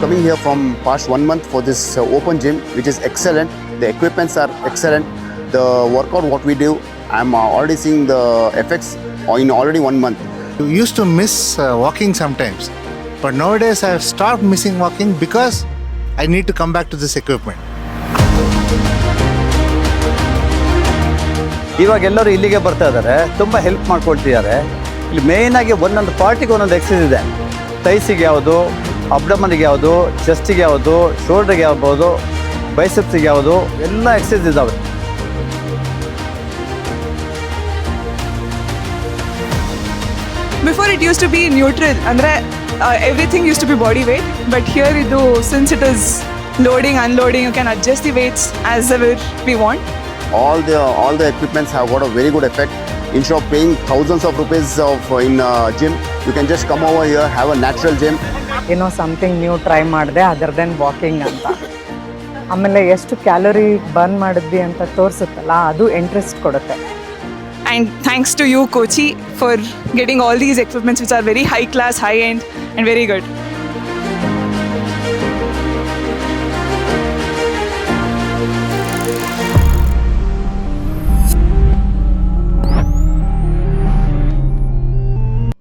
coming here from past 1 month for this open gym, which is excellent. The equipments are excellent. The workout what we do, I'm already seeing the effects in already 1 month. You used to miss walking sometimes, but nowadays I have stopped missing walking because I need to come back to this equipment. ಇವಾಗ ಎಲ್ಲರೂ ಇಲ್ಲಿಗೆ ಬರ್ತಾ ಇದ್ದಾರೆ, ತುಂಬ help ಮಾಡ್ಕೊಳ್ತಿದ್ದಾರೆ. ಇಲ್ಲಿ ಮೇಯ್ನಾಗಿ ಒಂದೊಂದು ಪಾರ್ಟಿಗೆ ಒಂದೊಂದು ಎಕ್ಸಸೈಸ್ ಇದೆ. ಥೈಸಿಗೆ ಯಾವುದು, ಅಬ್ಡಮನ್ಗೆ ಯಾವುದು, ಚೆಸ್ಟಿಗೆ ಯಾವುದು, ಶೋಲ್ಡ್ರಿಗೆ ಯಾವುದು, ಬೈಸೆಪ್ಸಿಗೆ ಯಾವುದು, ಎಲ್ಲ ಎಕ್ಸಸೈಸ್ ಇದ್ದಾವೆ. Before it used to be neutral, andre everything used to be body weight, but here idu, since it is loading, unloading, you can adjust the weights as ever we want. All the equipments have got a very good effect. Instead of paying thousands of rupees in gym, you can just come over here, have a natural gym. ಏನೋ something new try ಮಾಡಿದೆ other then walking ಅಂತ. ಆಮೇಲೆ ಎಷ್ಟು calorie burn ಮಾಡಿದ್ವಿ ಅಂತ ತೋರಿಸುತ್ತಲ್ಲ, ಅದು interest ಕೊಡುತ್ತೆ. And thanks to you, Kochi, for getting all these equipments which are very high class, high end and very good.